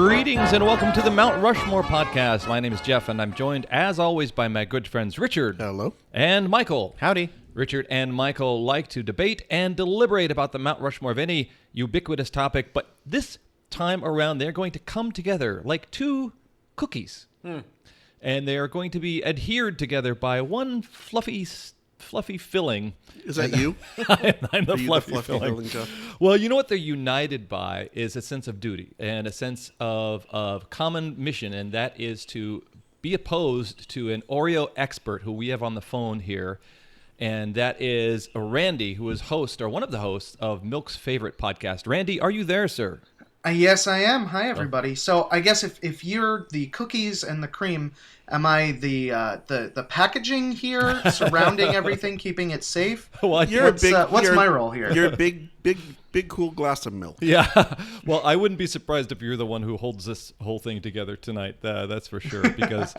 Greetings and welcome to the Mount Rushmore podcast. My name is Jeff, and I'm joined, as always, by my good friends Richard. Hello. And Michael. Howdy. Richard and Michael like to debate and deliberate about the Mount Rushmore of any ubiquitous topic, but this time around they're going to come together like two cookies. And they are going to be adhered together by one fluffy filling. Is that you? I'm the fluffy filling, Jeff? Well, you know what they're united by is a sense of duty and a sense of common mission, and that is to be opposed to an Oreo expert who we have on the phone here, and that is Randy, who is host, or one of the hosts, of Milk's favorite podcast. Randy, are you there, sir? Yes, I am. Hi, everybody. So I guess if you're the cookies and the cream, am I the packaging here, surrounding everything, keeping it safe? Well, what's my role here? You're a big cool glass of milk. Yeah. Well, I wouldn't be surprised if you're the one who holds this whole thing together tonight. That's for sure. Because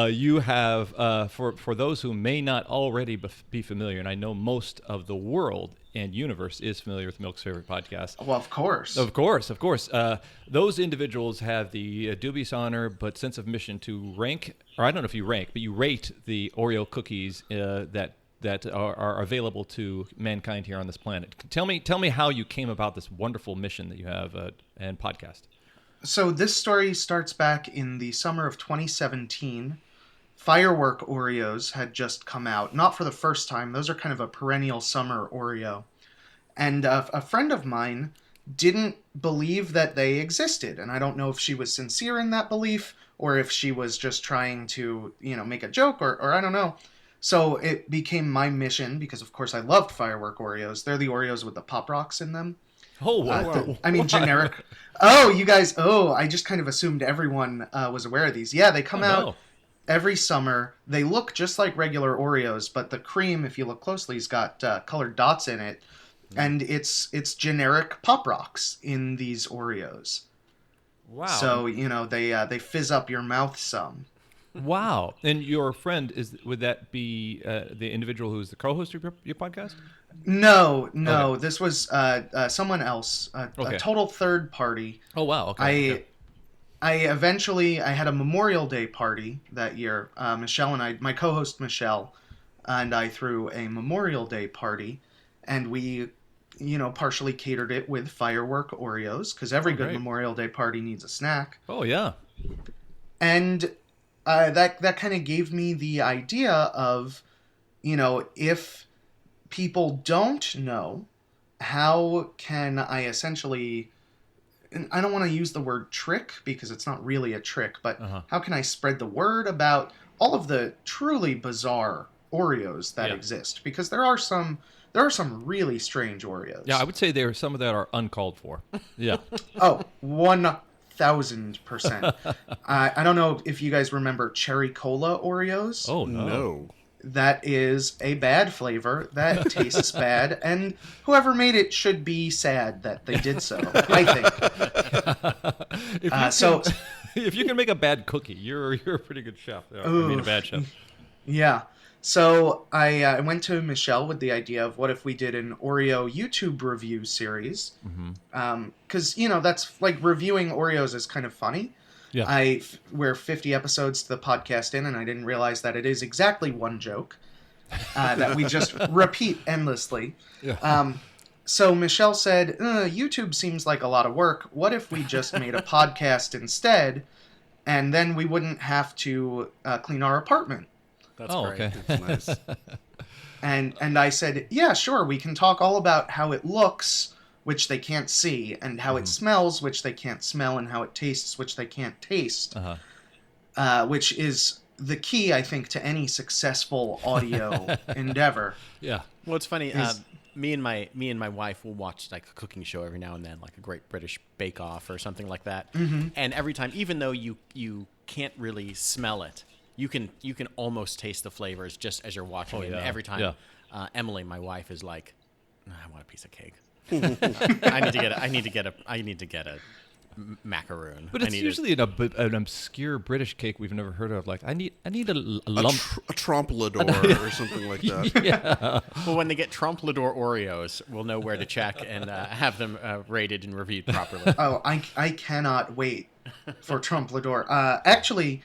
you have, for those who may not already be familiar, and I know most of the world and universe is familiar with Milk's favorite podcast. Well, of course. Of course. Those individuals have the dubious honor but sense of mission to rank, or I don't know if you rank, but you rate the Oreo cookies that are available to mankind here on this planet. Tell me how you came about this wonderful mission that you have and podcast. So this story starts back in the summer of 2017. Firework Oreos had just come out, not for the first time. Those are kind of a perennial summer Oreo. And a friend of mine didn't believe that they existed. And I don't know if she was sincere in that belief or if she was just trying to, make a joke or I don't know. So it became my mission because, of course, I loved Firework Oreos. They're the Oreos with the Pop Rocks in them. Oh, wow. Generic. Oh, you guys. Oh, I just kind of assumed everyone was aware of these. Yeah, they come out every summer. They look just like regular Oreos, but the cream, if you look closely, has got colored dots in it. And it's generic Pop Rocks in these Oreos. Wow. So, they fizz up your mouth some. Wow. And your friend, would that be the individual who's the co-host of your podcast? No. Okay. This was someone else, a total third party. Oh, wow. Okay. I had a Memorial Day party that year. Michelle and I, my co-host Michelle, and I threw a Memorial Day party, and we, partially catered it with Firework Oreos, because every good Memorial Day party needs a snack. Oh, yeah. And that kind of gave me the idea of, if people don't know, how can I essentially... And I don't want to use the word trick because it's not really a trick, but how can I spread the word about all of the truly bizarre Oreos that exist? Because there are some really strange Oreos. Yeah, I would say there are some that are uncalled for. Yeah. Oh, 1,000%. I don't know if you guys remember Cherry Cola Oreos. Oh, no. That is a bad flavor. That tastes bad. And whoever made it should be sad that they did so, I think. If you can make a bad cookie, you're a pretty good chef. I mean, a bad chef. Yeah. So I went to Michelle with the idea of what if we did an Oreo YouTube review series. Because, that's like reviewing Oreos is kind of funny. Yeah. We're 50 episodes to the podcast in, and I didn't realize that it is exactly one joke that we just repeat endlessly. Yeah. So Michelle said, YouTube seems like a lot of work. What if we just made a podcast instead, and then we wouldn't have to clean our apartment? That's great. Okay. That's nice. And I said, yeah, sure, we can talk all about how it looks, which they can't see, and how it smells, which they can't smell, and how it tastes, which they can't taste, which is the key, I think, to any successful audio endeavor. Yeah. Well, it's funny. Me and my wife will watch like a cooking show every now and then, like a Great British Bake Off or something like that. Mm-hmm. And every time, even though you can't really smell it, you can almost taste the flavors just as you're watching it. And every time, Emily, my wife, is like, "I want a piece of cake." I need to get a macaroon. But it's usually an obscure British cake we've never heard of. Like, I need a lump. A Tromplador or something like that. Yeah. Well, when they get Tromplador Oreos, we'll know where to check and have them rated and reviewed properly. Oh, I cannot wait for Tromplador. Actually,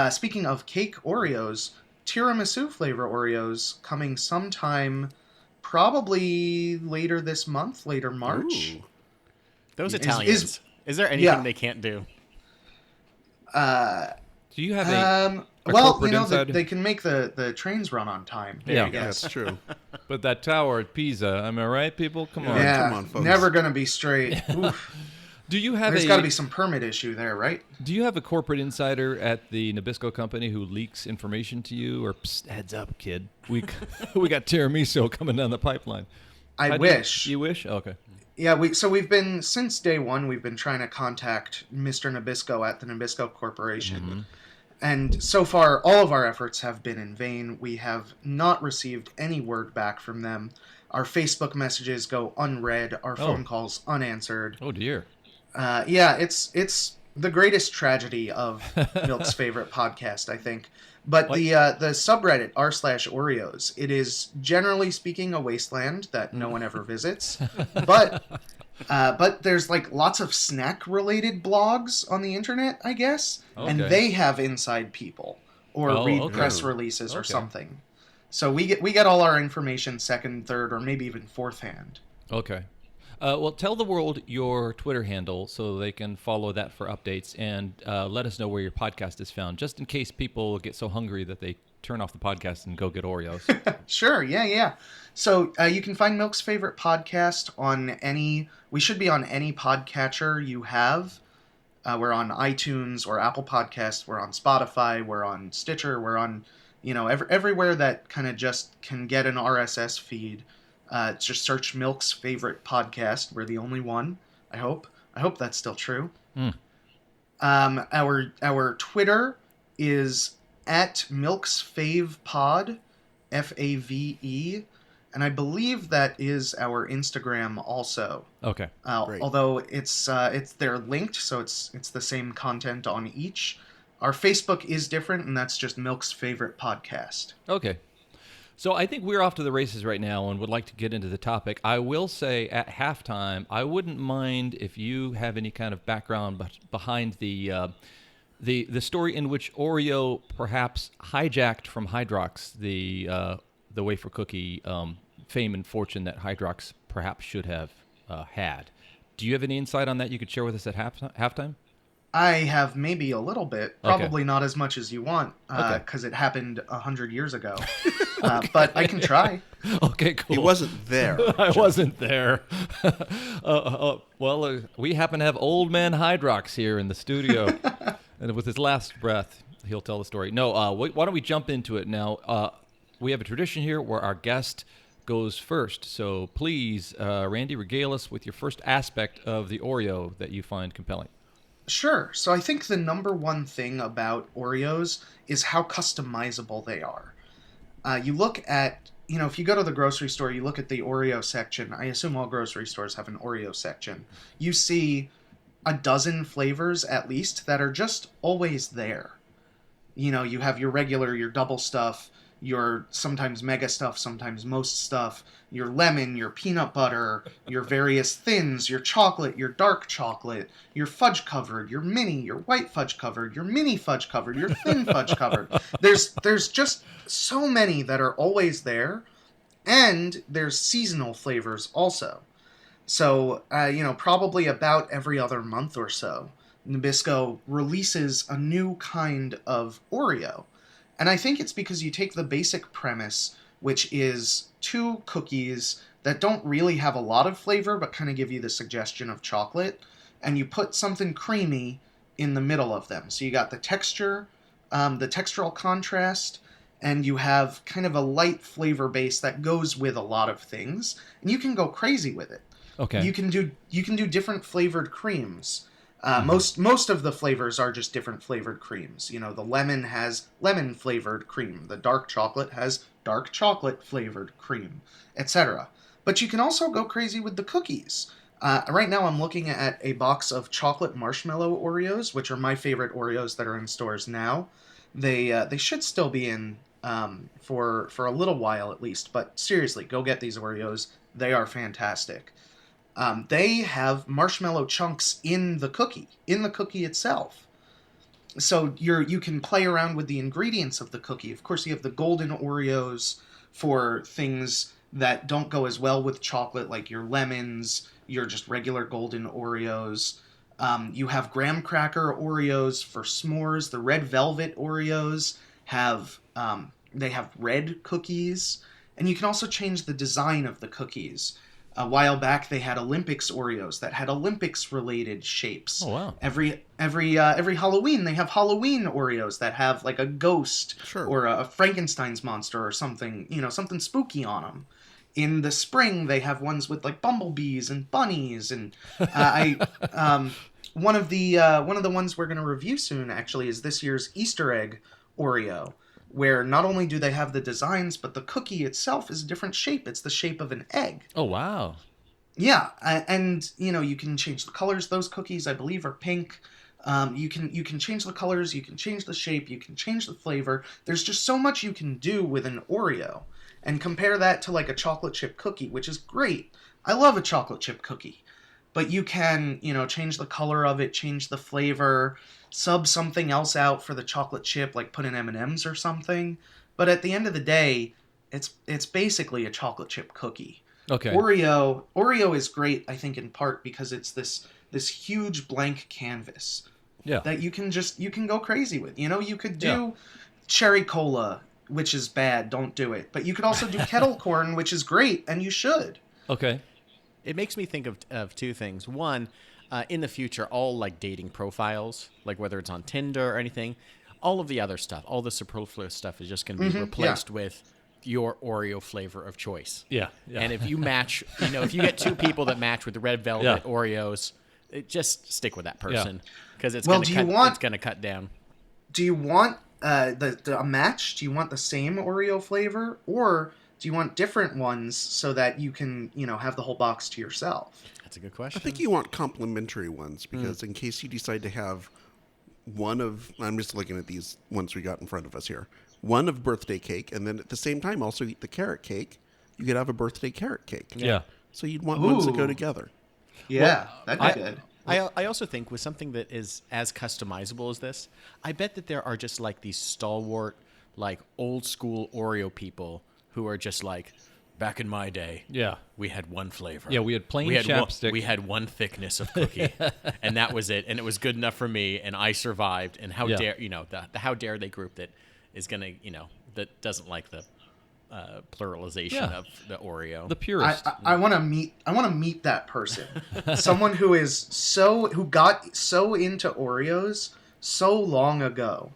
speaking of cake Oreos, tiramisu flavor Oreos coming sometime probably later this month, later March. Ooh. Those Italians. Is there anything they can't do? Do you have a well, corporate inside? they can make the trains run on time. Yeah. I guess. That's true. But that tower at Pisa, am I right, people? Come on. Yeah, Come on, folks. never gonna be straight. Oof. Do you have There's got to be some permit issue there, right? Do you have a corporate insider at the Nabisco company who leaks information to you, or psst, heads up, kid, we got tiramisu coming down the pipeline? I wish. You wish? Okay. Yeah, we've been since day one. We've been trying to contact Mr. Nabisco at the Nabisco Corporation, and so far all of our efforts have been in vain. We have not received any word back from them. Our Facebook messages go unread. Our phone calls unanswered. Oh dear. Yeah, it's the greatest tragedy of Milk's favorite podcast, I think. But the subreddit r/Oreos, it is generally speaking a wasteland that no one ever visits. But there's like lots of snack related blogs on the internet, I guess, and they have inside people or read press releases or something. So we get all our information second, third, or maybe even fourth hand. Okay. Well, tell the world your Twitter handle so they can follow that for updates, and let us know where your podcast is found, just in case people get so hungry that they turn off the podcast and go get Oreos. Sure, yeah. So you can find Milk's favorite podcast on we should be on any podcatcher you have. We're on iTunes or Apple Podcasts. We're on Spotify. We're on Stitcher. We're on, everywhere that kind of just can get an RSS feed. Just search Milk's favorite podcast. We're the only one. I hope that's still true. Our Twitter is at Milk's Fave Pod, FAVE, and I believe that is our Instagram also. Okay. Although it's they're linked, so it's the same content on each. Our Facebook is different, and that's just Milk's Favorite Podcast. Okay. So I think we're off to the races right now and would like to get into the topic. I will say at halftime, I wouldn't mind if you have any kind of background behind the story in which Oreo perhaps hijacked from Hydrox the wafer cookie fame and fortune that Hydrox perhaps should have had. Do you have any insight on that you could share with us at halftime? I have maybe a little bit, probably not as much as you want, because it happened 100 years ago. But I can try. Okay, cool. He wasn't there. I wasn't there. Well, we happen to have old man Hydrox here in the studio, and with his last breath, he'll tell the story. No, why don't we jump into it now? We have a tradition here where our guest goes first. So please, Randy, regale us with your first aspect of the Oreo that you find compelling. Sure. So I think the number one thing about Oreos is how customizable they are. You look at, if you go to the grocery store, you look at the Oreo section. I assume all grocery stores have an Oreo section. You see a dozen flavors at least that are just always there. You have your regular, your double stuff, your sometimes mega stuff, sometimes most stuff, your lemon, your peanut butter, your various thins, your chocolate, your dark chocolate, your fudge covered, your mini, your white fudge covered, your mini fudge covered, your thin fudge covered. There's just so many that are always there, and there's seasonal flavors also. So, probably about every other month or so, Nabisco releases a new kind of Oreo. And I think it's because you take the basic premise, which is two cookies that don't really have a lot of flavor, but kind of give you the suggestion of chocolate, and you put something creamy in the middle of them. So you got the texture, the textural contrast, and you have kind of a light flavor base that goes with a lot of things, and you can go crazy with it. Okay. You can do different flavored creams. Most of the flavors are just different flavored creams. The lemon has lemon flavored cream. The dark chocolate has dark chocolate flavored cream, etc. But you can also go crazy with the cookies. Right now, I'm looking at a box of chocolate marshmallow Oreos, which are my favorite Oreos that are in stores now. They should still be in for a little while at least. But seriously, go get these Oreos. They are fantastic. They have marshmallow chunks in the cookie itself. So you can play around with the ingredients of the cookie. Of course, you have the golden Oreos for things that don't go as well with chocolate, like your lemons, your just regular golden Oreos. You have graham cracker Oreos for s'mores. The red velvet Oreos they have red cookies, and you can also change the design of the cookies. A while back, they had Olympics Oreos that had Olympics-related shapes. Oh wow! Every Halloween, they have Halloween Oreos that have like a ghost or a Frankenstein's monster or something, something spooky on them. In the spring, they have ones with like bumblebees and bunnies, and one of the ones we're going to review soon actually is this year's Easter egg Oreo, where not only do they have the designs, but the cookie itself is a different shape. It's the shape of an egg. Oh, wow. Yeah, and you can change the colors. Those cookies, I believe, are pink. You can change the colors, you can change the shape, you can change the flavor. There's just so much you can do with an Oreo. And compare that to like a chocolate chip cookie, which is great. I love a chocolate chip cookie. But you can, change the color of it, change the flavor, sub something else out for the chocolate chip, like put in M&Ms or something. But at the end of the day, it's basically a chocolate chip cookie. Okay. Oreo is great, I think, in part because it's this huge blank canvas. Yeah. That you can go crazy with. You could do cherry cola, which is bad, don't do it. But you could also do kettle corn, which is great, and you should. Okay. It makes me think of two things. One, in the future, all like dating profiles, like whether it's on Tinder or anything, all of the other stuff, all the superfluous stuff is just going to be replaced with your Oreo flavor of choice. Yeah. And if you match, if you get two people that match with the red velvet Oreos, just stick with that person because it's going to cut down. Do you want a match? Do you want the same Oreo flavor, or do you want different ones so that you can, have the whole box to yourself? That's a good question. I think you want complimentary ones because in case you decide to have I'm just looking at these ones we got in front of us here. One of birthday cake, and then at the same time also eat the carrot cake. You could have a birthday carrot cake. Yeah. So you'd want ones that go together. Yeah, that'd be good. I also think with something that is as customizable as this, I bet that there are just like these stalwart, like old school Oreo people who are just like, back in my day, we had one flavor. Yeah, we had plain chapstick. We had one thickness of cookie, and that was it. And it was good enough for me, and I survived. And how dare the how dare they group that is gonna that doesn't like the pluralization of the Oreo. The purist. I want to meet that person. Someone who got so into Oreos so long ago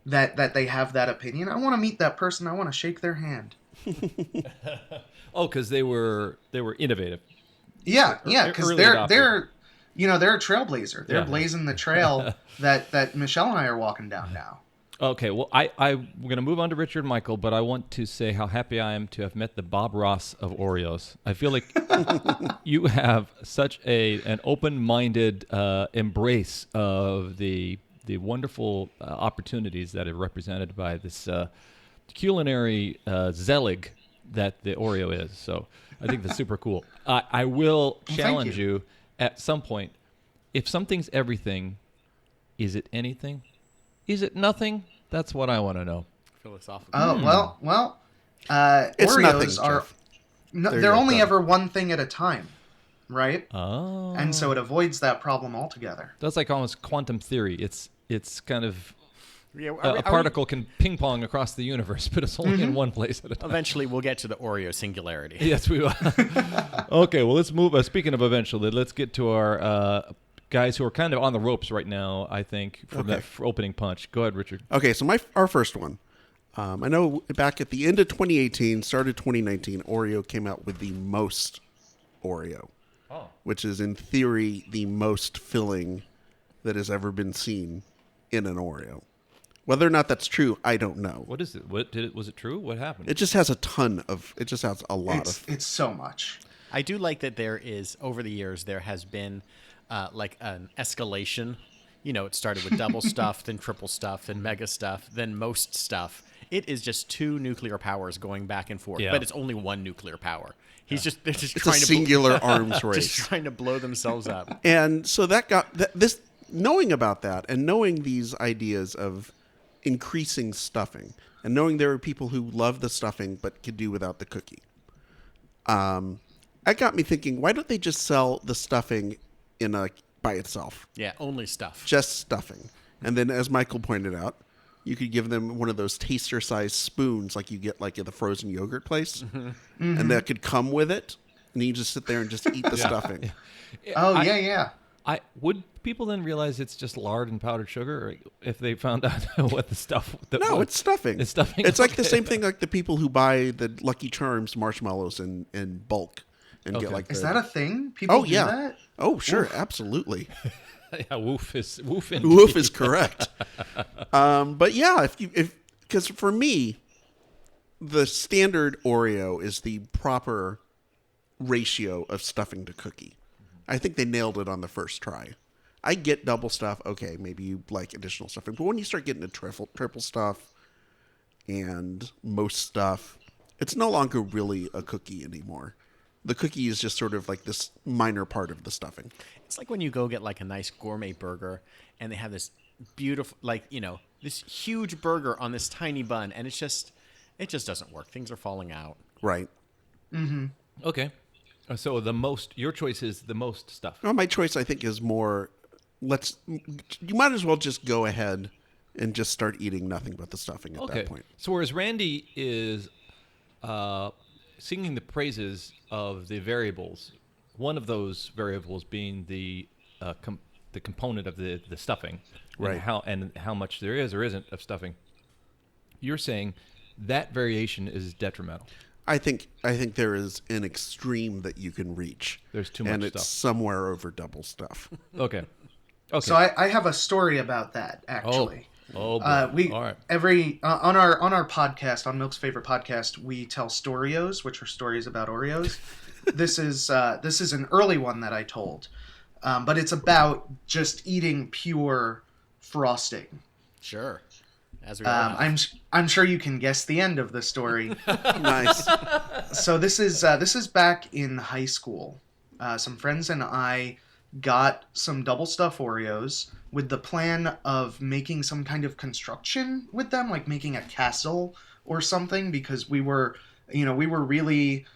that they have that opinion. I want to meet that person. I want to shake their hand. Oh, because they were innovative. Yeah, because they're a trailblazer. They're blazing the trail that Michelle and I are walking down now. Okay, well, we're going to move on to Richard Michael, but I want to say how happy I am to have met the Bob Ross of Oreos. I feel like you have such an open-minded embrace of the wonderful opportunities that are represented by this culinary zelig that the Oreo is. So I think that's super cool. I will challenge you at some point. If something's everything, is it anything? Is it nothing? That's what I want to know. Philosophical. Oh, well. It's Oreos nothing, are... Jeff. No, they're only ever one thing at a time, right? Oh. And so it avoids that problem altogether. That's like almost quantum theory. It's kind of... Yeah, a particle can ping pong across the universe, but it's only in one place at a time. Eventually, we'll get to the Oreo singularity. Yes, we will. Okay, well, let's move. Speaking of eventually, let's get to our guys who are kind of on the ropes right now, I think, from that opening punch. Go ahead, Richard. Okay, so our first one. I know back at the end of 2018, started 2019, Oreo came out with the most Oreo, which is in theory the most filling that has ever been seen in an Oreo. Whether or not that's true, I don't know. What is it? Was it true? What happened? It just has a lot of. It's so much. I do like that there is, over the years, there has been like an escalation. You know, it started with double stuff, then triple stuff, then mega stuff, then most stuff. It is just two nuclear powers going back and forth, but it's only one nuclear power. They're just It's trying a singular arms race. just trying to blow themselves up. And so that got this, knowing about that and knowing these ideas of increasing stuffing and knowing there are people who love the stuffing but could do without the cookie. That got me thinking, why don't they just sell the stuffing by itself? Yeah, only stuff. Just stuffing. And then, as Michael pointed out, you could give them one of those taster-sized spoons like you get like at the frozen yogurt place. And that could come with it. And you just sit there and just eat the stuffing. Oh, yeah. Would people then realize it's just lard and powdered sugar, or if they found out what the stuff? No, it's stuffing. It's stuffing. It's like the same thing like the people who buy the Lucky Charms marshmallows in bulk and get like. Is that a thing? People do that? Oh, sure, absolutely. Yeah, woof is correct. But yeah, because for me, the standard Oreo is the proper ratio of stuffing to cookie. I think they nailed it on the first try. I get double stuff. Okay, maybe you like additional stuffing. But when you start getting to triple stuff and most stuff, it's no longer really a cookie anymore. The cookie is just sort of like this minor part of the stuffing. It's like when you go get like a nice gourmet burger and they have this beautiful, like, you know, this huge burger on this tiny bun, and it just doesn't work. Things are falling out. Right. Mm-hmm. Okay. So your choice is the most stuff. Well, my choice, I think, is more, you might as well just go ahead and just start eating nothing but the stuffing at that point. So whereas Randy is singing the praises of the variables, one of those variables being the component of the stuffing, right? And how much there is or isn't of stuffing. You're saying that variation is detrimental. I think there is an extreme that you can reach. There's too much and stuff. it's somewhere over double stuff. Okay. So I have a story about that, actually. Oh boy. All right. On our podcast, on Milk's favorite podcast, we tell Storios, which are stories about Oreos. This is an early one that I told, but it's about just eating pure frosting. Sure. As we all know. I'm sure you can guess the end of the story. Nice. So this is back in high school. Some friends and I got some double stuff Oreos with the plan of making some kind of construction with them, like making a castle or something, because we were really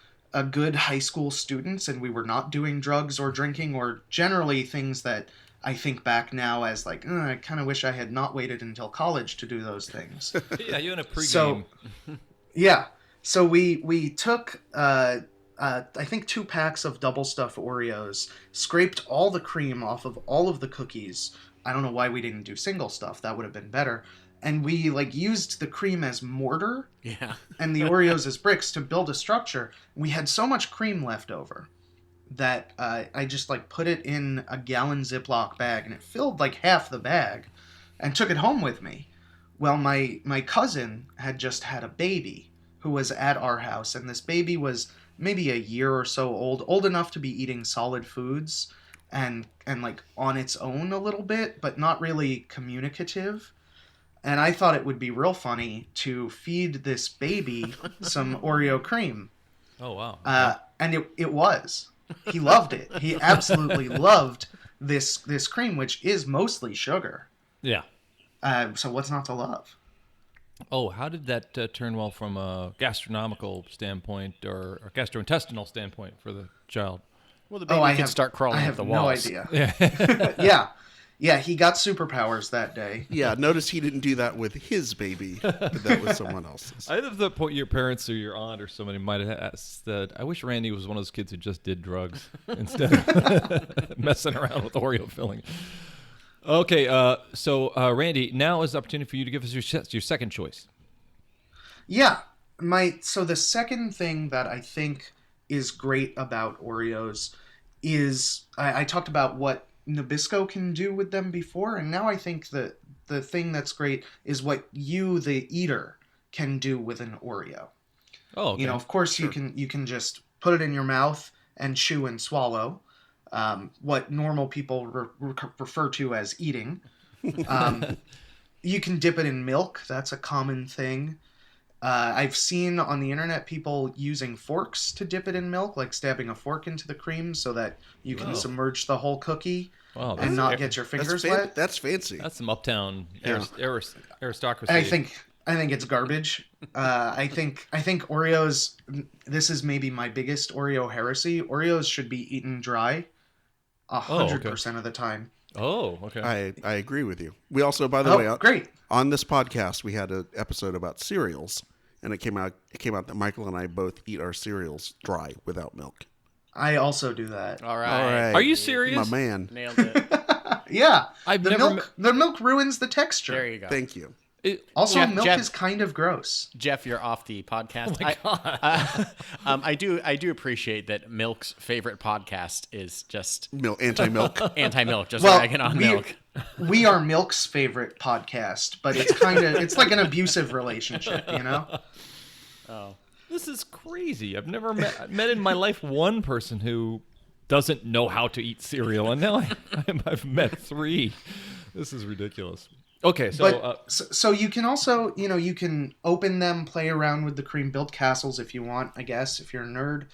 good high school students and we were not doing drugs or drinking or generally things that I think back now as like, I kind of wish I had not waited until college to do those things. Yeah, you're in a pregame. So, yeah. So we took, I think 2 packs of double stuff Oreos, scraped all the cream off of all of the cookies. I don't know why we didn't do single stuff. That would have been better. And we used the cream as mortar, and the Oreos as bricks to build a structure. We had so much cream left over that I just put it in a gallon Ziploc bag, and it filled half the bag, and took it home with me. Well, my cousin had just had a baby who was at our house, and this baby was maybe a year or so old enough to be eating solid foods and on its own a little bit, but not really communicative. And I thought it would be real funny to feed this baby some Oreo cream. Oh, wow. And it was. He loved it. He absolutely loved this cream, which is mostly sugar. Yeah. So what's not to love? Oh, how did that turn well from a gastronomical standpoint or gastrointestinal standpoint for the child? Well, the baby could start crawling up the walls. I have no idea. Yeah, he got superpowers that day. Yeah, notice he didn't do that with his baby, but that was someone else's. I love the point your parents or your aunt or somebody might have asked that. I wish Randy was one of those kids who just did drugs instead of messing around with Oreo filling. Okay, so Randy, now is the opportunity for you to give us your second choice. Yeah, so the second thing that I think is great about Oreos is I talked about what Nabisco can do with them before, and now I think that the thing that's great is what you, the eater, can do with an Oreo. Oh, okay. Of course, sure. You can just put it in your mouth and chew and swallow, what normal people refer to as eating. You can dip it in milk. That's a common thing. I've seen on the internet people using forks to dip it in milk, like stabbing a fork into the cream so that you can submerge the whole cookie and not get your fingers wet. That's fancy. That's some uptown aristocracy. I think it's garbage. I think Oreos. This is maybe my biggest Oreo heresy. Oreos should be eaten dry, 100% of the time. Oh, okay. I agree with you. We also, by the way, great. On this podcast, we had an episode about cereals, and it came out that Michael and I both eat our cereals dry without milk. I also do that. All right. Are you serious? My man. Nailed it. Yeah. I've the never milk ruins the texture. There you go. Thank you. Also, milk is kind of gross. Jeff, you're off the podcast. Oh my God. I do appreciate that Milk's favorite podcast is just Anti-milk. anti-milk, just Well, ragging on milk. We are Milk's favorite podcast, but it's like an abusive relationship, you know? Oh. This is crazy. I've never met in my life one person who doesn't know how to eat cereal, and now I've met 3. This is ridiculous. Okay, so so you can also, you can open them, play around with the cream, build castles if you want, I guess, if you're a nerd.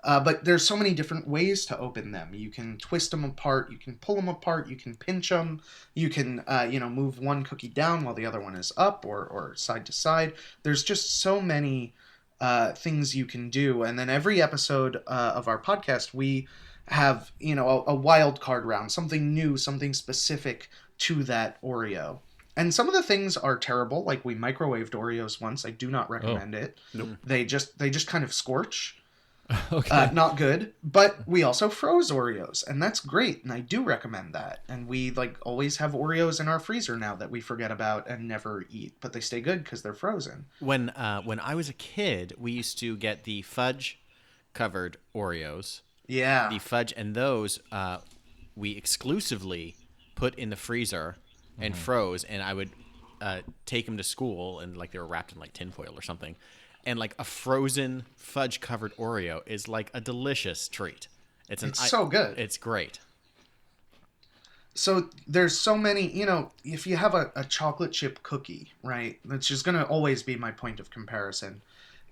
But there's so many different ways to open them. You can twist them apart, you can pull them apart, you can pinch them, you can, move one cookie down while the other one is up or side to side. There's just so many things you can do. And then every episode of our podcast, we have, a wild card round, something new, something specific to that Oreo. And some of the things are terrible, like we microwaved Oreos once. I do not recommend it. Nope. They just kind of scorch. okay. Not good. But we also froze Oreos, and that's great, and I do recommend that. And we always have Oreos in our freezer now that we forget about and never eat, but they stay good because they're frozen. When I was a kid, we used to get the fudge covered Oreos. Yeah. The fudge, and those we exclusively put in the freezer and froze, and I would take them to school, and they were wrapped in tinfoil or something, and a frozen fudge covered Oreo is a delicious treat. It's so good. It's great. So there's so many, if you have a chocolate chip cookie, right? That's just going to always be my point of comparison.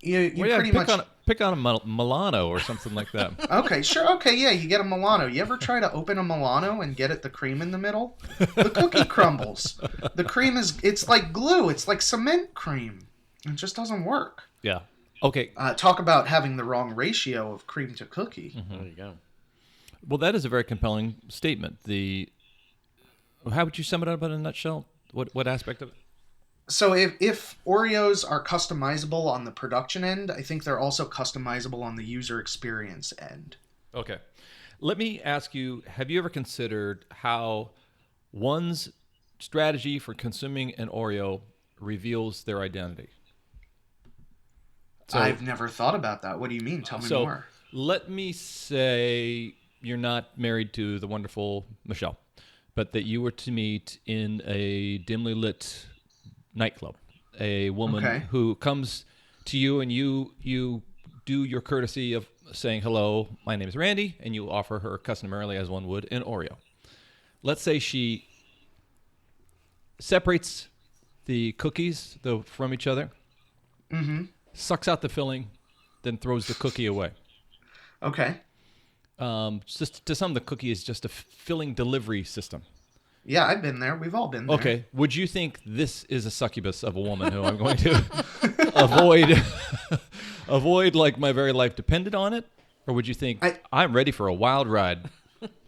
You pretty much pick on a Milano or something like that. Okay, sure. Okay, yeah, you get a Milano. You ever try to open a Milano and get the cream in the middle? The cookie crumbles. The cream it's like glue. It's like cement cream. It just doesn't work. Yeah. Okay. Talk about having the wrong ratio of cream to cookie. There you go. Well, that is a very compelling statement. How would you sum it up in a nutshell? What aspect of it? So if Oreos are customizable on the production end, I think they're also customizable on the user experience end. Okay. Let me ask you, have you ever considered how one's strategy for consuming an Oreo reveals their identity? So, I've never thought about that. What do you mean? Tell me more. Let me say you're not married to the wonderful Michelle, but that you were to meet in a dimly lit nightclub, a woman who comes to you, and you do your courtesy of saying, hello, my name is Randy, and you offer her customarily, as one would, an Oreo. Let's say she separates the cookies from each other, sucks out the filling, then throws the cookie away. Okay. Just to some, the cookie is just a filling delivery system. Yeah, I've been there. We've all been there. Okay. Would you think this is a succubus of a woman who I'm going to avoid like my very life depended on it? Or would you think I'm ready for a wild ride?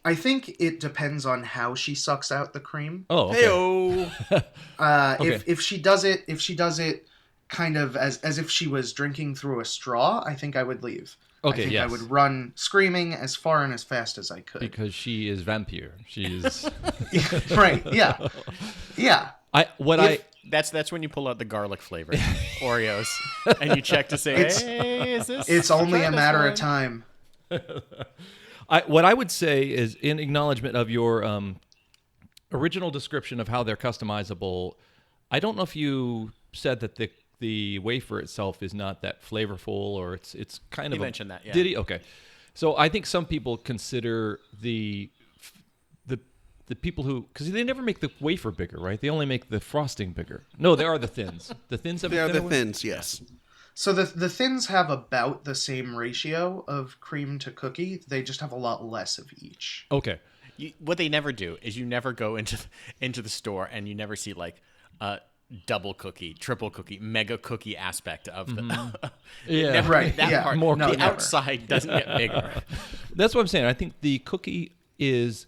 I think it depends on how she sucks out the cream. Oh, okay. Hey-o. If she does it kind of as if she was drinking through a straw, I think I would leave. Okay, I think yes. I would run screaming as far and as fast as I could. Because she is vampire. She is right. Yeah. Yeah. That's when you pull out the garlic flavor Oreos and you check to say, hey, is this? It's only a matter of time. What I would say is, in acknowledgement of your original description of how they're customizable, I don't know if you said that the wafer itself is not that flavorful, or it's kind of. He mentioned that. Yeah. Did he? Okay. So I think some people consider the people who, because they never make the wafer bigger, right? They only make the frosting bigger. No, they are the thins. The thins have They a are the thinner one? thins, yes. So the thins have about the same ratio of cream to cookie. They just have a lot less of each. Okay. What they never do is you never go into the store and you never see like a double cookie, triple cookie, mega cookie aspect of the. Yeah. Never, Right, That yeah. part. More The cookie. outside doesn't get bigger. That's what I'm saying. I think the cookie is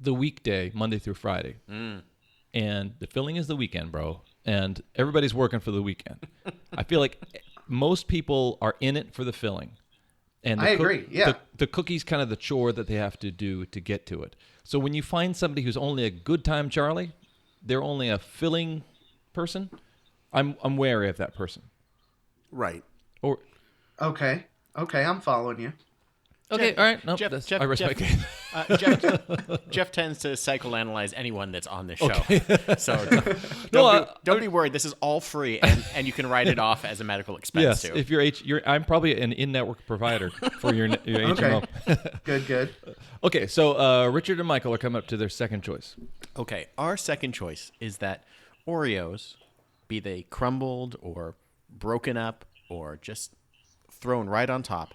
the weekday, Monday through Friday. And the filling is the weekend, bro. And everybody's working for the weekend. I feel like most people are in it for the filling. And I agree, yeah. The cookie's kind of the chore that they have to do to get to it. So when you find somebody who's only a good time Charlie, they're only a filling person, I'm wary of that person. Right. Or Okay, I'm following you. okay, all right. No, Jeff, I respect it. Jeff tends to psychoanalyze anyone that's on this show. So don't be worried. This is all free, and you can write it off as a medical expense Yes, too. if I'm probably an in-network provider for your HMO. Good. Okay, so Richard and Michael are coming up to their second choice. Okay, our second choice is that Oreos, be they crumbled or broken up or just thrown right on top,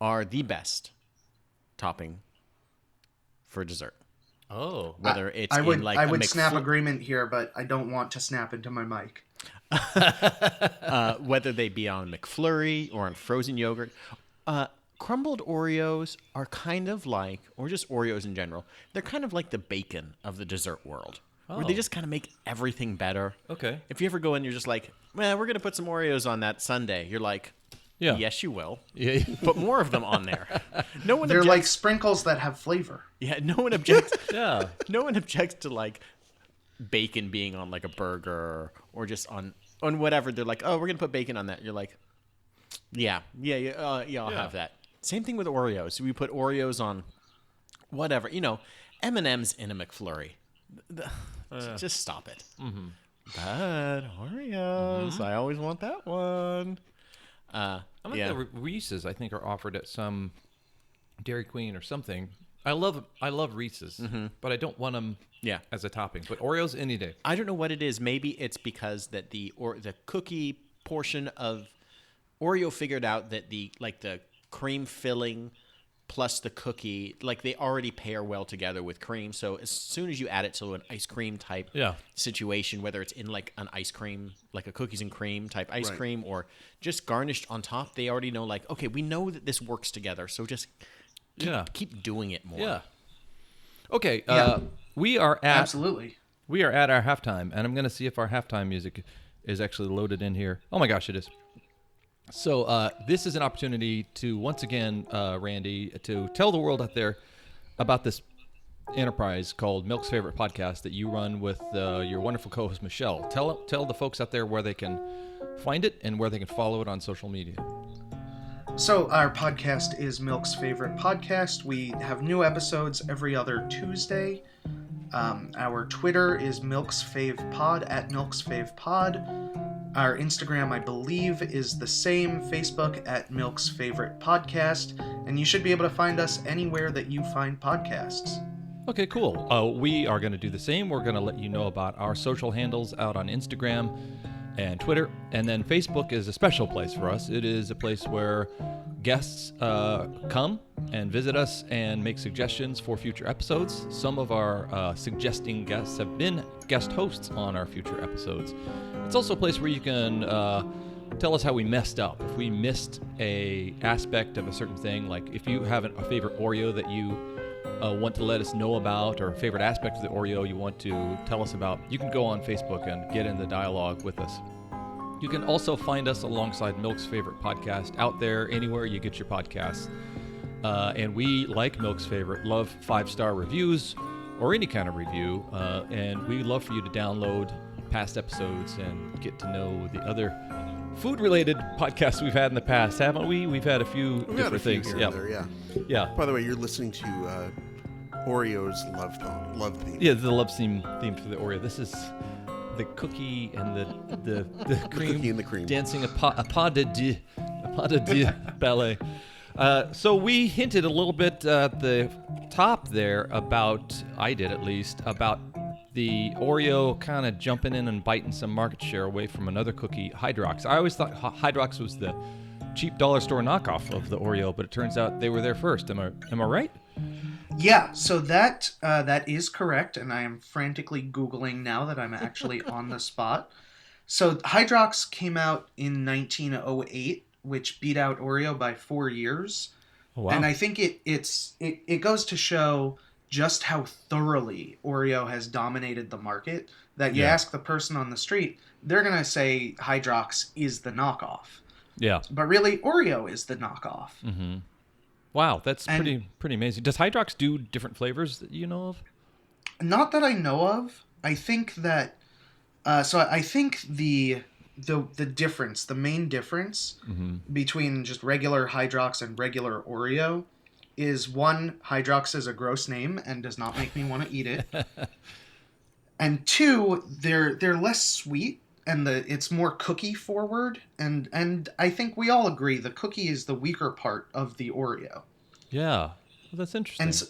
are the best topping for dessert. Oh, Whether it's I would in like I a would snap McFlurry- agreement here, but I don't want to snap into my mic. whether they be on McFlurry or on frozen yogurt. Crumbled Oreos are kind of like, or just Oreos in general, they're kind of like the bacon of the dessert world, where they just kind of make everything better. Okay. If you ever go in, you're just like, well, we're going to put some Oreos on that sundae. You're like, yeah. yes, you will. Yeah. Put more of them on there. No one They're like objects. sprinkles that have flavor. Yeah, no one objects. Yeah. No one objects to like bacon being on like a burger or just on whatever. They're like, oh, we're gonna put bacon on that. You're like, yeah, I'll have that. Same thing with Oreos. We put Oreos on whatever, M&M's in a McFlurry. Just stop it. Mm-hmm. But Oreos, I always want that one. I like the Reese's. I think are offered at some Dairy Queen or something. I love Reese's, but I don't want them as a topping. But Oreos any day. I don't know what it is. Maybe it's because that the cookie portion of Oreo figured out that the cream filling plus the cookie, like they already pair well together with cream. So as soon as you add it to an ice cream type situation, whether it's in like an ice cream, like a cookies and cream type ice cream, or just garnished on top, they already know like, okay, we know that this works together. So just keep doing it more. Yeah. Okay. We are at Absolutely. We are at our halftime, and I'm going to see if our halftime music is actually loaded in here. Oh my gosh, it is. So this is an opportunity to once again, Randy, to tell the world out there about this enterprise called Milk's Favorite Podcast that you run with your wonderful co-host Michelle. Tell the folks out there where they can find it and where they can follow it on social media. So our podcast is Milk's Favorite Podcast. We have new episodes every other Tuesday. Our Twitter is Milk's Fave Pod, at Milk's Fave Pod. Our Instagram, I believe, is the same, Facebook at Milk's Favorite Podcast. And you should be able to find us anywhere that you find podcasts. Okay, cool. We are going to do the same. We're going to let you know about our social handles out on Instagram and Twitter. And then Facebook is a special place for us. It is a place where guests come and visit us and make suggestions for future episodes. Some of our suggesting guests have been guest hosts on our future episodes. It's also a place where you can tell us how we messed up. If we missed a aspect of a certain thing, like if you have a favorite Oreo that you want to let us know about, or a favorite aspect of the Oreo you want to tell us about, you can go on Facebook and get in the dialogue with us. You can also find us alongside Milk's Favorite Podcast out there anywhere you get your podcasts. And we, like Milk's Favorite, love 5-star reviews or any kind of review. And we love for you to download past episodes and get to know the other food-related podcasts we've had in the past, haven't we? We've had a few different things. Here and there, Yeah. By the way, you're listening to Oreo's love theme. Yeah, the love theme for the Oreo. This is the cookie and the cream, cookie and the cream. dancing a pas de deux ballet. So we hinted a little bit at the top there about, I did at least, about the Oreo kind of jumping in and biting some market share away from another cookie, Hydrox. I always thought Hydrox was the cheap dollar store knockoff of the Oreo, but it turns out they were there first. Am I right? Yeah, so that is correct, and I am frantically Googling now that I'm actually on the spot. So Hydrox came out in 1908, which beat out Oreo by 4 years. Oh, wow. And I think it goes to show just how thoroughly Oreo has dominated the market, that you ask the person on the street, they're going to say Hydrox is the knockoff. Yeah. But really, Oreo is the knockoff. Mm-hmm. Wow, that's pretty amazing. Does Hydrox do different flavors that you know of? Not that I know of. I think that... I think the difference, the main difference between just regular Hydrox and regular Oreo is, one, Hydrox is a gross name and does not make me want to eat it. And two, they're less sweet and it's more cookie forward. And I think we all agree the cookie is the weaker part of the Oreo. Yeah, well, that's interesting. And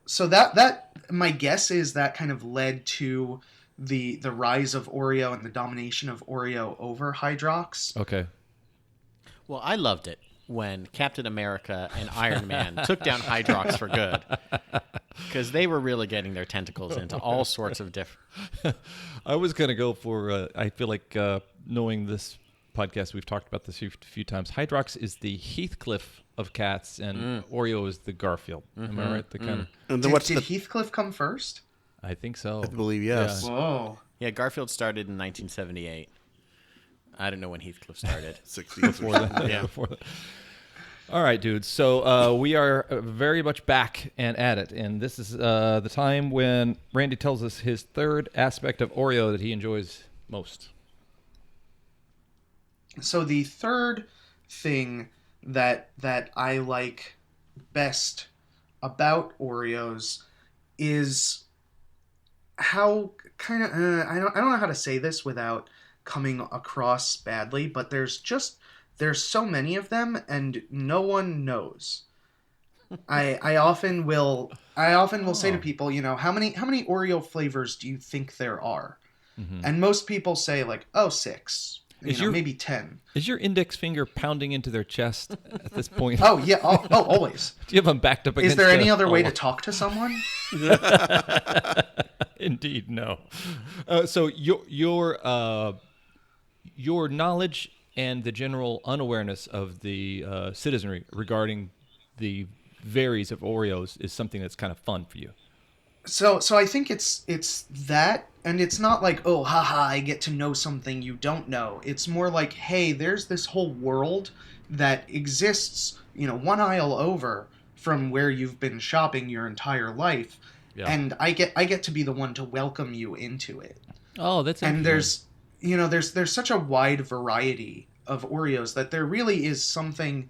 so that my guess is that kind of led to the rise of Oreo and the domination of Oreo over Hydrox. Okay. Well, I loved it when Captain America and Iron Man took down Hydrox for good, because they were really getting their tentacles into all sorts of different... I was going to go for, I feel like knowing this podcast, we've talked about this a few times. Hydrox is the Heathcliff of cats, and Oreo is the Garfield. Am I right? The kind of... And then Did Heathcliff come first? I think so. I believe yes. Yeah. Whoa. Yeah, Garfield started in 1978. I don't know when Heathcliff started. 60s Before that. Yeah. Before that. All right, dudes. So we are very much back and at it. And this is the time when Randy tells us his third aspect of Oreo that he enjoys most. So the third thing that I like best about Oreos is how kind of I don't know how to say this without coming across badly, but there's so many of them and no one knows. I often will say to people, how many Oreo flavors do you think there are? Mm-hmm. And most people say like, 6. Maybe 10. Is your index finger pounding into their chest at this point? Oh, yeah. Oh, always. Do you have them backed up against... Is there any other way to talk to someone? Indeed, no. So your knowledge and the general unawareness of the citizenry regarding the varies of Oreos is something that's kind of fun for you. So I think it's that, and it's not like, oh, haha, I get to know something you don't know. It's more like, hey, there's this whole world that exists, one aisle over from where you've been shopping your entire life, and I get to be the one to welcome you into it. Oh, that's and there's such a wide variety of Oreos that there really is something,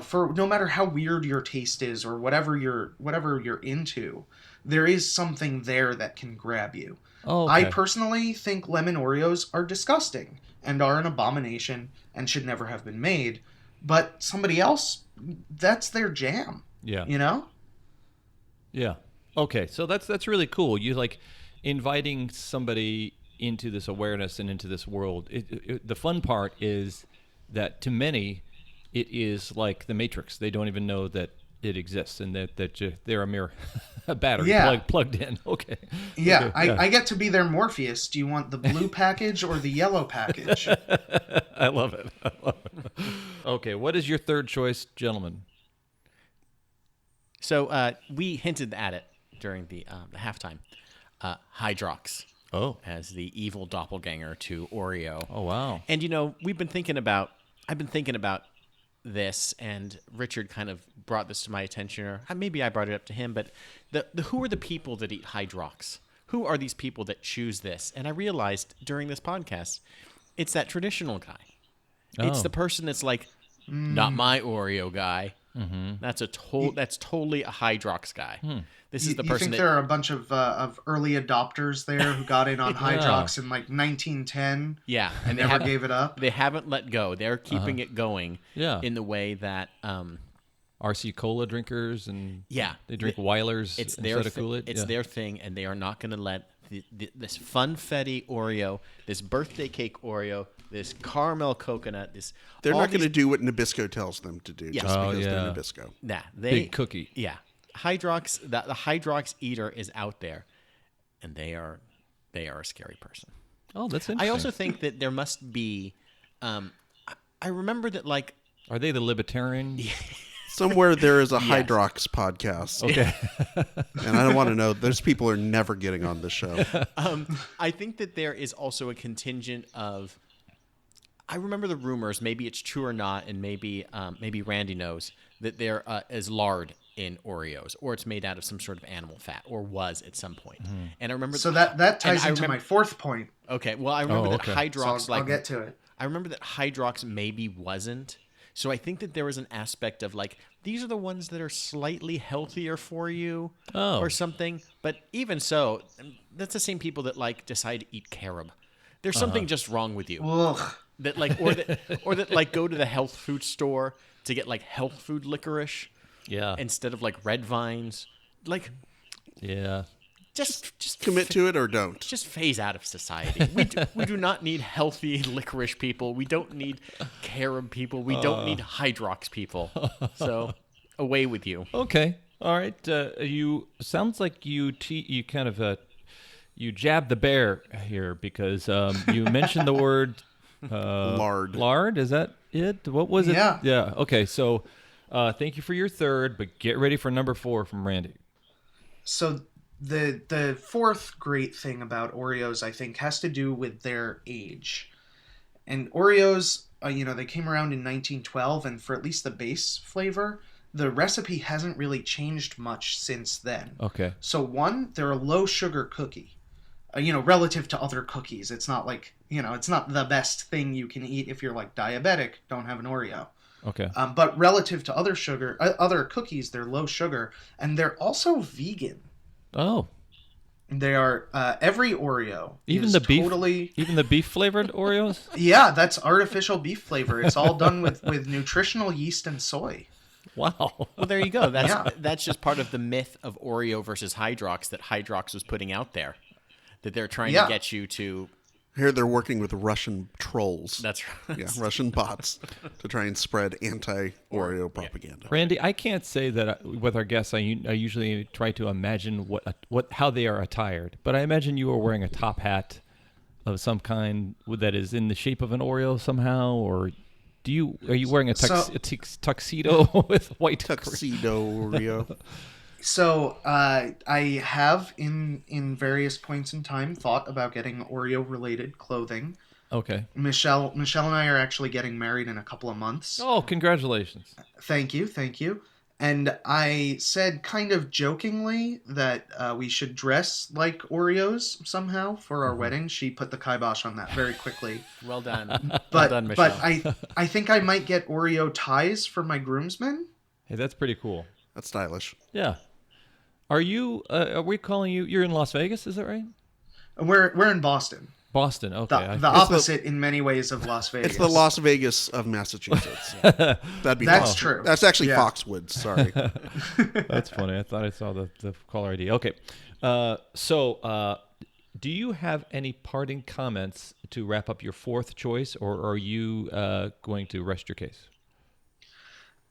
for no matter how weird your taste is or whatever you're into. There is something there that can grab you. Oh, okay. I personally think lemon Oreos are disgusting and are an abomination and should never have been made. But somebody else, that's their jam. Yeah. Yeah. Okay, so that's really cool. You like inviting somebody into this awareness and into this world. The fun part is that to many, it is like the Matrix. They don't even know that it exists and that they're a mere battery plugged in. Okay. Yeah, okay. I get to be their Morpheus. Do you want the blue package or the yellow package? I love it. Okay, what is your third choice, gentlemen? So we hinted at it during the halftime. Hydrox. Oh. As the evil doppelganger to Oreo. Oh, wow. And, I've been thinking about this, and Richard kind of brought this to my attention, or maybe I brought it up to him, but who are the people that eat Hydrox? Who are these people that choose this? And I realized during this podcast, it's that traditional guy. Oh. It's the person that's like, not my Oreo guy. Mm-hmm. That's totally a Hydrox guy. This is the person. You think there are a bunch of early adopters there who got in on Hydrox in like 1910? Yeah, and never gave it up. They haven't let go. They're keeping it going. Yeah. In the way that RC Cola drinkers, and Yeah. they drink Weilers It's instead of Kool-Aid. It's their thing, and they are not going to let this funfetti Oreo, this birthday cake Oreo, this caramel coconut, They're all not going to these- do what Nabisco tells them to do Yeah. just Oh, because yeah. they're Nabisco. Nah, Big cookie. Yeah, Hydrox. The Hydrox eater is out there, and they are a scary person. Oh, that's interesting. I also think that there must be. I remember that like Are they the libertarian? Somewhere there is a Hydrox podcast. Okay. And I don't want to know. Those people are never getting on the show. I think that there is also a contingent of. I remember the rumors. Maybe it's true or not, and maybe Randy knows that there is lard in Oreos, or it's made out of some sort of animal fat, or was at some point. And I remember. So that ties into my fourth point. Okay, well, I remember that okay. Hydrox. So I'll get to it. I remember that Hydrox maybe wasn't. So I think that there was an aspect of like these are the ones that are slightly healthier for you or something. But even so, that's the same people that like decide to eat carob. There's something just wrong with you. Ugh. That like or that like go to the health food store to get like health food licorice Yeah. instead of like red vines. Like Yeah. just Commit to it or don't. just phase out of society. We do not need healthy licorice people. We don't need carob people. We don't need Hydrox people. So away with you. Okay. All right. You sounds like you kind of you jabbed the bear here because you mentioned the word Lard. Lard. Is that it? What was it? Yeah. Yeah. Okay. So thank you for your third, but get ready for number 4 from Randy. So the fourth great thing about Oreos, I think, has to do with their age. And Oreos, they came around in 1912, and for at least the base flavor, the recipe hasn't really changed much since then. Okay. So one, they're a low sugar cookie. Relative to other cookies, it's not like, it's not the best thing you can eat if you're like diabetic, don't have an Oreo. Okay. But relative to other cookies, they're low sugar, and they're also vegan. Oh. They are every Oreo. Even is the beef. totally. Even the beef flavored Oreos. Yeah, that's artificial beef flavor. It's all done with nutritional yeast and soy. Wow. Well, there you go. That's Yeah. that's just part of the myth of Oreo versus Hydrox that Hydrox was putting out there. That they're trying to get you to. Here they're working with Russian trolls. That's right. Yeah, Russian bots to try and spread anti-Oreo propaganda. Randy, I can't say that with our guests. I usually try to imagine how they are attired, but I imagine you are wearing a top hat of some kind that is in the shape of an Oreo somehow, or are you wearing a tuxedo with white Tuxedo Oreo. So I have in various points in time thought about getting Oreo related clothing. Okay. Michelle and I are actually getting married in a couple of months. Oh, congratulations. Thank you. And I said kind of jokingly that we should dress like Oreos somehow for our wedding. She put the kibosh on that very quickly. Well done. But well done, Michelle. I think I might get Oreo ties for my groomsmen. Hey, that's pretty cool. That's stylish. Yeah. Are we calling you? You're in Las Vegas, is that right? We're in Boston. Boston. Okay. The opposite in many ways of Las Vegas. It's the Las Vegas of Massachusetts. That'd be That's fun. true. That's actually Yeah. Foxwoods. Sorry. That's funny. I thought I saw the caller ID. Okay. So, do you have any parting comments to wrap up your fourth choice, or are you going to rest your case?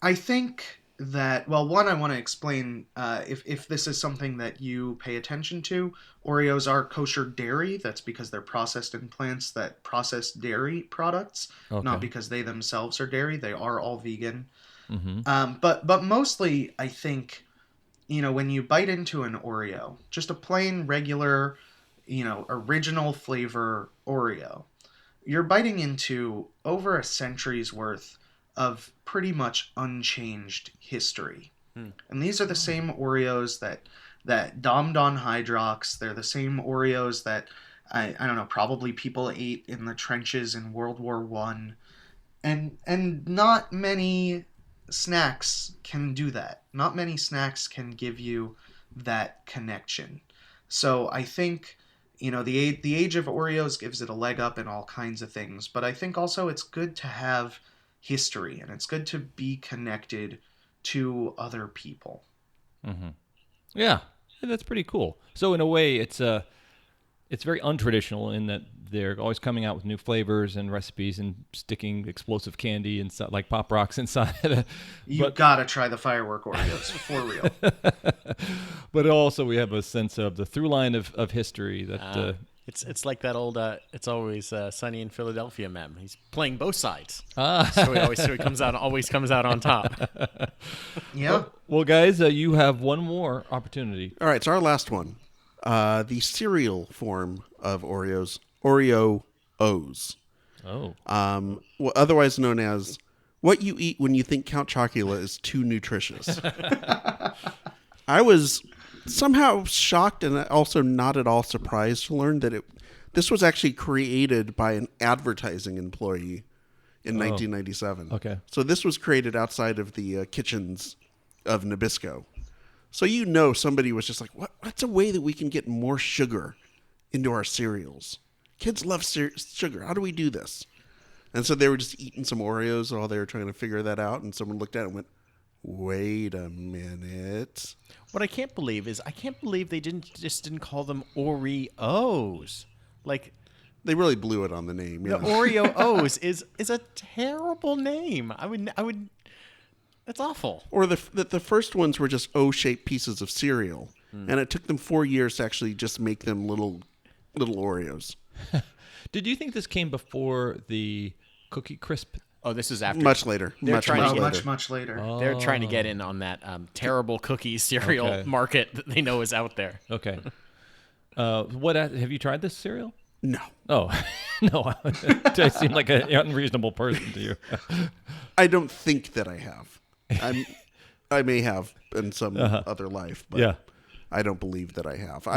I think that, well, one, I want to explain if this is something that you pay attention to. Oreos are kosher dairy. That's because they're processed in plants that process dairy products, not because they themselves are dairy. They are all vegan. Mm-hmm. But mostly, I think, when you bite into an Oreo, just a plain, regular, original flavor Oreo, you're biting into over a century's worth of pretty much unchanged history. And these are the same Oreos that dommed on Hydrox. They're the same Oreos that, I don't know, probably people ate in the trenches in World War I. And not many snacks can do that. Not many snacks can give you that connection. So I think, the age of Oreos gives it a leg up in all kinds of things. But I think also it's good to have history, and it's good to be connected to other people. Yeah, that's pretty cool. So in a way, it's very untraditional in that they're always coming out with new flavors and recipes and sticking explosive candy and like Pop Rocks inside. You gotta try the Firework Oreos for real. But also we have a sense of the through line of history that. It's like that old It's Always Sunny in Philadelphia meme. He's playing both sides, so he comes out on top. Yeah. Well, guys, you have one more opportunity. All right, so our last one, the cereal form of Oreos, Oreo-O's. Oh. Well, otherwise known as what you eat when you think Count Chocula is too nutritious. I was somehow shocked and also not at all surprised to learn that this was actually created by an advertising employee in 1997. Okay. So this was created outside of the kitchens of Nabisco. So somebody was just like, what's a way that we can get more sugar into our cereals? Kids love sugar. How do we do this? And so they were just eating some Oreos while they were trying to figure that out. And someone looked at it and went, wait a minute. What I can't believe they didn't call them Oreos. Like, they really blew it on the name. The Oreo-O's is a terrible name. I would. That's awful. Or the first ones were just O-shaped pieces of cereal, and it took them 4 years to actually just make them little Oreos. Did you think this came before the Cookie Crisp? Oh, this is after. Much later. Much later. Oh. They're trying to get in on that terrible cookie cereal market that they know is out there. Okay. Have you tried this cereal? No. Oh, no. I seem like an unreasonable person to you. I don't think that I have. I may have in some other life, but I don't believe that I have.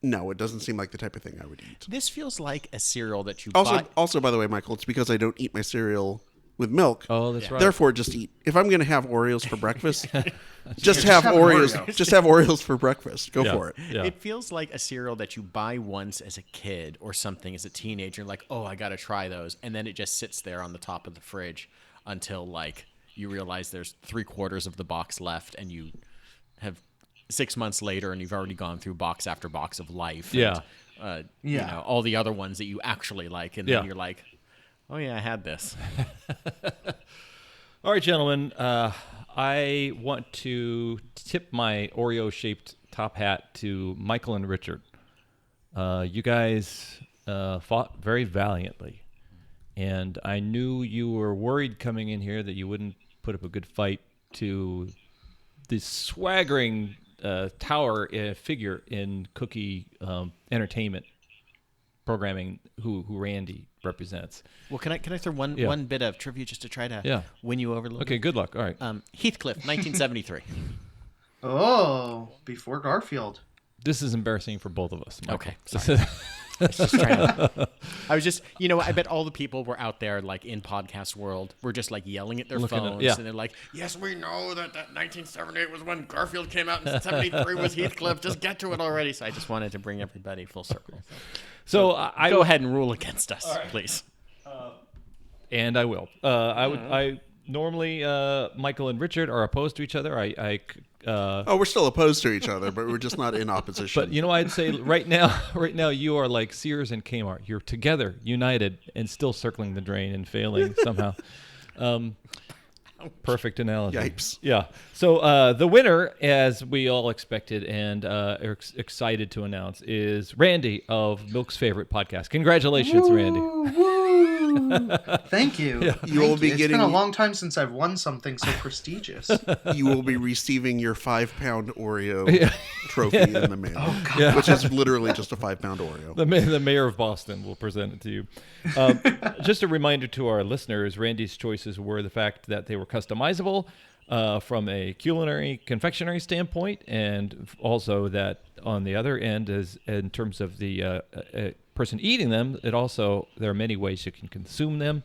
No, it doesn't seem like the type of thing I would eat. This feels like a cereal that you buy. Also, by the way, Michael, it's because I don't eat my cereal with milk. Oh, that's right. Therefore, just eat. If I'm going to have Oreos for breakfast, just have Oreos. Just have Oreos for breakfast. Go for it. Yeah. It feels like a cereal that you buy once as a kid or something as a teenager. Like, oh, I got to try those. And then it just sits there on the top of the fridge until, like, you realize there's 3/4 of the box left and you have 6 months later and you've already gone through box after box of life. Yeah. And, you know, all the other ones that you actually like. And then you're like, oh, yeah, I had this. All right, gentlemen. I want to tip my Oreo-shaped top hat to Michael and Richard. You guys fought very valiantly. And I knew you were worried coming in here that you wouldn't put up a good fight to the swaggering tower figure in cookie entertainment programming who Randy represents. Well, can I throw one bit of trivia just to try to win you over a little bit? Okay, good luck. All right. Heathcliff, 1973. Oh, before Garfield. This is embarrassing for both of us, Michael. Okay, sorry. I was just, I bet all the people were out there, like, in podcast world, were just, like, yelling at their phones, and they're like, yes, we know that 1978 was when Garfield came out, and 73 was Heathcliff. Just get to it already. So I just wanted to bring everybody full circle. So go ahead and rule against us, please. And I will. I normally Michael and Richard are opposed to each other. We're still opposed to each other, but we're just not in opposition. But I'd say right now you are like Sears and Kmart. You're together, united, and still circling the drain and failing somehow. Perfect analogy. Yipes. Yeah. So the winner, as we all expected and are excited to announce, is Randy of Milk's Favorite Podcast. Congratulations, Randy. Thank you. Yeah. It's been a long time since I've won something so prestigious. You will be receiving your 5-pound Oreo trophy in the mail, which is literally just a 5-pound Oreo. The mayor of Boston will present it to you. Just a reminder to our listeners, Randy's choices were the fact that they were customizable from a culinary confectionery standpoint, and also that on the other end, is in terms of the person eating them, there are many ways you can consume them.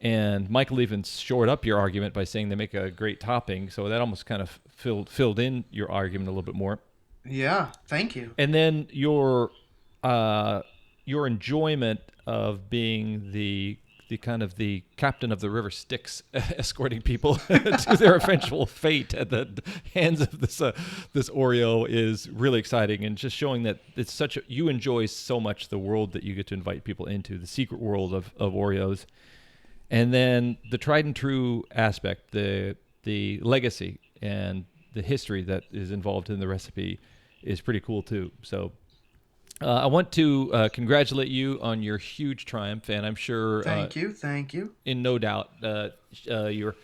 And Michael even shored up your argument by saying they make a great topping, so that almost kind of filled in your argument a little bit more. Yeah, thank you. And then your enjoyment of being the the kind of the captain of the River Styx escorting people to their eventual fate at the hands of this Oreo is really exciting, and just showing that it's you enjoy so much the world that you get to invite people into, the secret world of Oreos. And then the tried and true aspect, the legacy and the history that is involved in the recipe is pretty cool too. So I want to congratulate you on your huge triumph, and I'm sure Thank you. In no doubt, your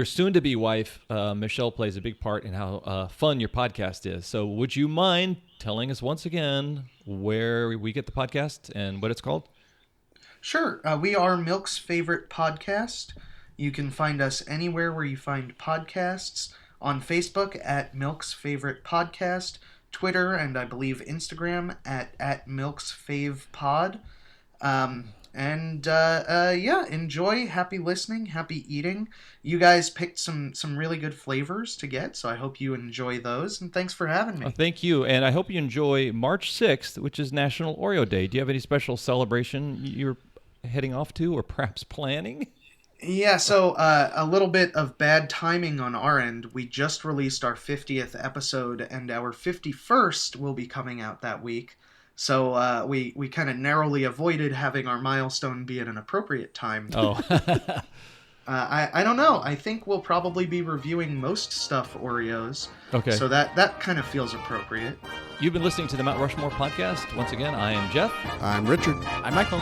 soon-to-be wife, Michelle, plays a big part in how fun your podcast is. So would you mind telling us once again where we get the podcast and what it's called? Sure. We are Milk's favorite podcast. You can find us anywhere where you find podcasts. On Facebook at Milk's Favorite Podcast, Twitter, and I believe Instagram at Milk's Fave Pod. Enjoy. Happy listening. Happy eating. You guys picked some really good flavors to get, so I hope you enjoy those. And thanks for having me. Thank you, and I hope you enjoy March 6th, which is National Oreo Day. Do you have any special celebration you're heading off to, or perhaps planning? Yeah, so a little bit of bad timing on our end. We just released our 50th episode, and our 51st will be coming out that week. So we kind of narrowly avoided having our milestone be at an appropriate time. Oh. I don't know. I think we'll probably be reviewing most stuff Oreos. Okay. So that kind of feels appropriate. You've been listening to the Mount Rushmore podcast. Once again, I am Jeff. I'm Richard. I'm Michael.